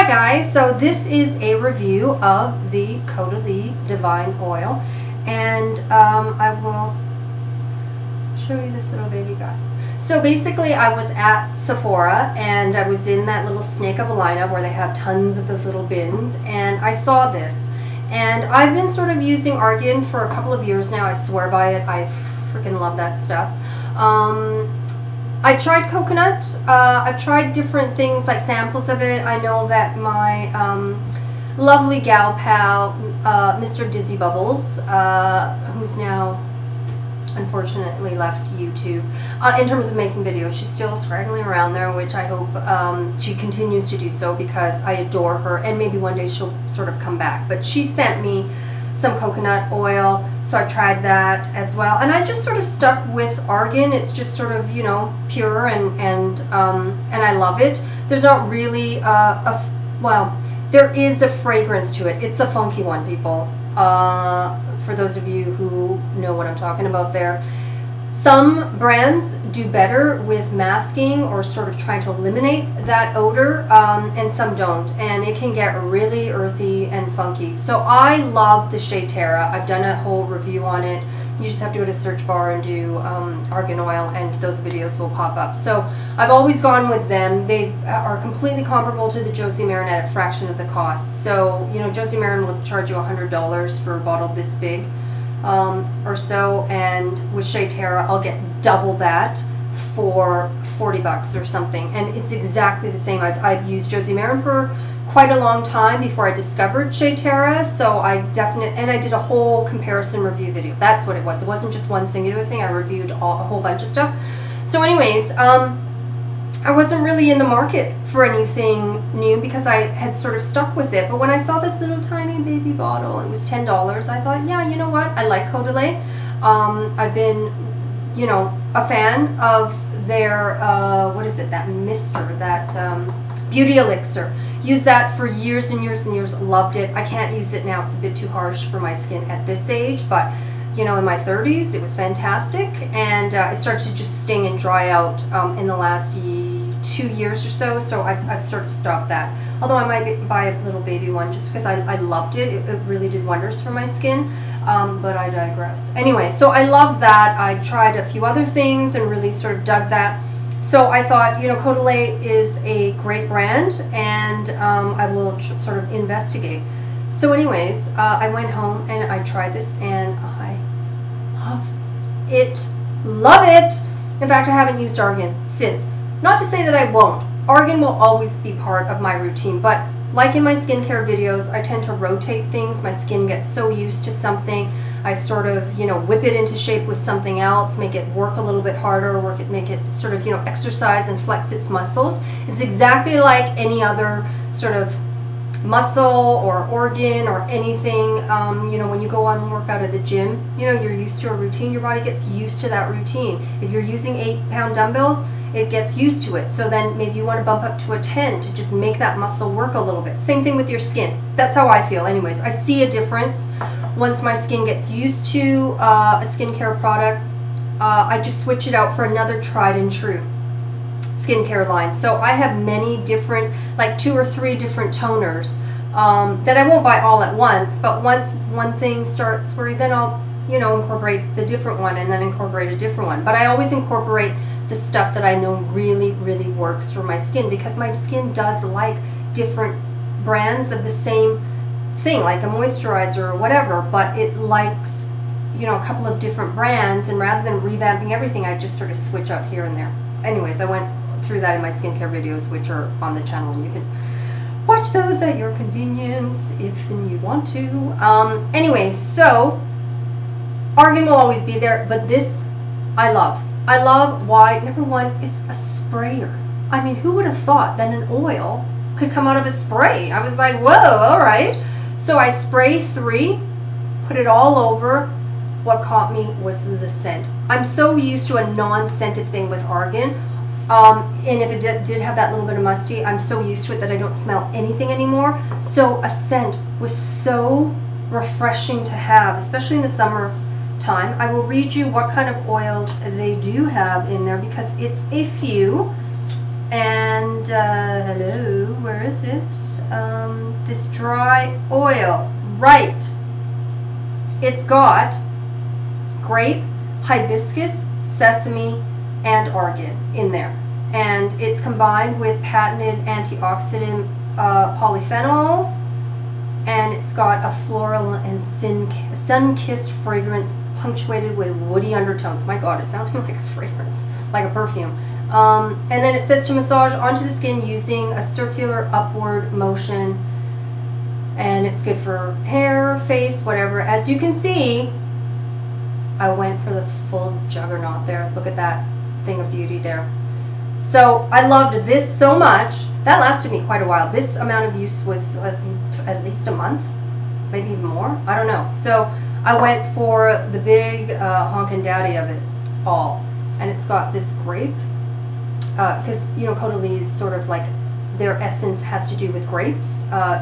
Hi guys, so this is a review of the Caudalie Divine Oil, and I will show you this little baby guy. So basically I was at Sephora and I was in that little snake of a lineup where they have tons of those little bins, and I saw this, and I've been sort of using argan for a couple of years now. I swear by it. I freaking love that stuff. I've tried coconut. I've tried different things like samples of it. I know that my lovely gal pal, Mr. Dizzy Bubbles, who's now unfortunately left YouTube, in terms of making videos, she's still scraggling around there, which I hope she continues to do so because I adore her, and maybe one day she'll sort of come back. But she sent me some coconut oil, so I tried that as well, and I just sort of stuck with argan. It's just sort of, you know, pure, and I love it. There's not really well, there is a fragrance to it. It's a funky one, people. For those of you who know what I'm talking about there. Some brands do better with masking or sort of trying to eliminate that odor, and some don't, and it can get really earthy and funky. So I love the Shea Terra. I've done a whole review on it. You just have to go to search bar and do argan oil, and those videos will pop up. So I've always gone with them. They are completely comparable to the Josie Maran at a fraction of the cost. So, you know, Josie Maran will charge you $100 for a bottle this big. Or so, and with Shea Terra I'll get double that for 40 bucks or something, and it's exactly the same. I've used Josie Maran for quite a long time before I discovered Shea Terra, so I did a whole comparison review video. That's what it was. It wasn't just one singular thing. I reviewed a whole bunch of stuff. So anyways, I wasn't really in the market for anything new because I had sort of stuck with it. But when I saw this little tiny baby bottle, it was $10, I thought, yeah, you know what? I like Caudalie. I've been, you know, a fan of their, what is it, that mister, that beauty elixir. Used that for years and years and years. Loved it. I can't use it now. It's a bit too harsh for my skin at this age, but you know, in my 30s, it was fantastic, and it started to just sting and dry out in the last 2 years or so, so I've sort of stopped that. Although I might buy a little baby one just because I loved it. It really did wonders for my skin, but I digress. Anyway, so I love that. I tried a few other things and really sort of dug that. So I thought, you know, Caudalie is a great brand, and I will sort of investigate. So anyways, I went home and I tried this, and I love it. Love it! In fact, I haven't used argan since. Not to say that I won't. Argan will always be part of my routine, but like in my skincare videos, I tend to rotate things. My skin gets so used to something, I sort of, you know, whip it into shape with something else, make it work a little bit harder, make it sort of, you know, exercise and flex its muscles. It's exactly like any other sort of muscle or organ or anything. You know, when you go on and work out at the gym, you know, you're used to a routine. Your body gets used to that routine. If you're using 8-pound dumbbells, it gets used to it. So then maybe you want to bump up to a 10 to just make that muscle work a little bit. Same thing with your skin. That's how I feel anyways. I see a difference once my skin gets used to a skincare product. I just switch it out for another tried and true skincare line. So I have many different, like 2 or 3 different toners that I won't buy all at once, but once one thing starts working, then I'll, you know, incorporate the different one and then incorporate a different one. But I always incorporate the stuff that I know really, really works for my skin, because my skin does like different brands of the same thing, like a moisturizer or whatever, but it likes, you know, a couple of different brands, and rather than revamping everything, I just sort of switch out here and there. Anyways, I went through that in my skincare videos, which are on the channel, and you can watch those at your convenience if you want to. Anyway, so argan will always be there, but this I love. I love why, number one, it's a sprayer. I mean, who would have thought that an oil could come out of a spray? I was like, whoa, all right. So I spray 3, put it all over. What caught me was the scent. I'm so used to a non-scented thing with argan. And if it did have that little bit of musty, I'm so used to it that I don't smell anything anymore. So a scent was so refreshing to have, especially in the summer time. I will read you what kind of oils they do have in there because it's a few, and And hello, where is it? This dry oil, right? It's got grape, hibiscus, sesame, and argan in there, and it's combined with patented antioxidant polyphenols, and it's got a floral and sun-kissed fragrance punctuated with woody undertones. My God, it sounded like a fragrance, like a perfume. And then it says to massage onto the skin using a circular upward motion, and it's good for hair, face, whatever. As you can see, I went for the full juggernaut there. Look at that thing of beauty there. So I loved this so much. That lasted me quite a while. This amount of use was at least a month, maybe even more. I don't know. So I went for the big honkin' daddy of it all. And it's got this grape, because, you know, Caudalie is sort of like, their essence has to do with grapes,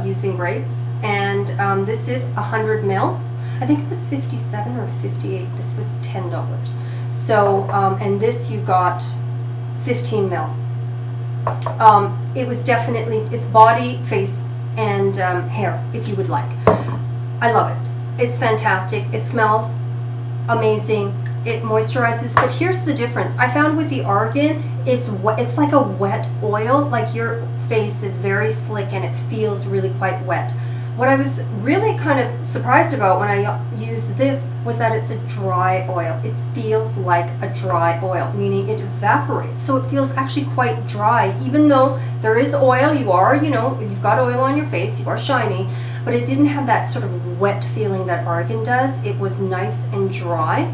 using grapes. And this is 100 ml. I think it was 57 or 58. This was $10. So, and this you got 15 ml. It was definitely, it's body, face, and hair, if you would like. I love it. It's fantastic. It smells amazing. It moisturizes, but here's the difference. I found with the argan, it's like a wet oil. Like your face is very slick and it feels really quite wet. What I was really kind of surprised about when I used this was that it's a dry oil. It feels like a dry oil, meaning it evaporates. So it feels actually quite dry, even though there is oil. You are, you know, you've got oil on your face, you are shiny, but it didn't have that sort of wet feeling that argan does. It was nice and dry.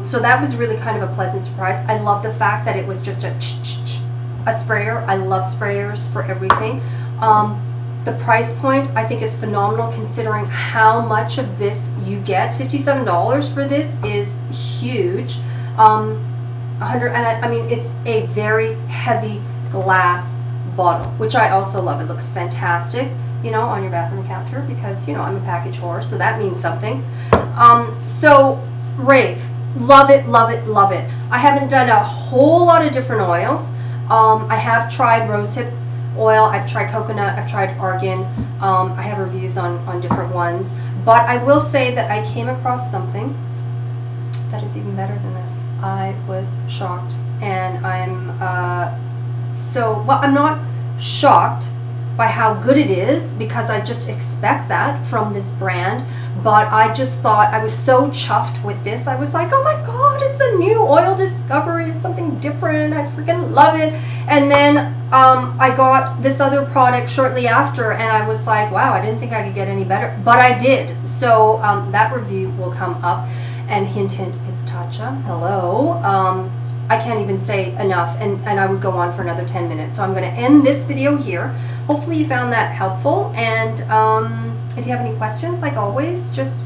So that was really kind of a pleasant surprise. I love the fact that it was just a sprayer. I love sprayers for everything. The price point I think is phenomenal considering how much of this you get. $57 for this is huge. 100, and I mean it's a very heavy glass bottle, which I also love. It looks fantastic, you know, on your bathroom counter because, you know, I'm a package whore, so that means something. So Rave, love it, love it, love it. I haven't done a whole lot of different oils. I have tried rosehip oil, I've tried coconut, I've tried argan. I have reviews on different ones, but I will say that I came across something that is even better than this. I was shocked, and I'm I'm not shocked by how good it is because I just expect that from this brand, but I just thought, I was so chuffed with this. I was like, oh my God, it's a new oil discovery, it's something different, I freaking love it. And then I got this other product shortly after, and I was like, wow, I didn't think I could get any better, but I did. So that review will come up, and hint hint, it's Tatcha, hello. I can't even say enough, and I would go on for another 10 minutes. So I'm going to end this video here. Hopefully you found that helpful, and if you have any questions, like always, just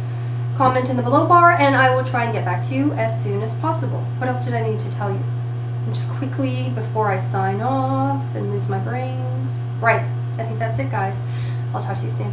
comment in the below bar, and I will try and get back to you as soon as possible. What else did I need to tell you? And just quickly, before I sign off and lose my brains. Right, I think that's it, guys. I'll talk to you soon.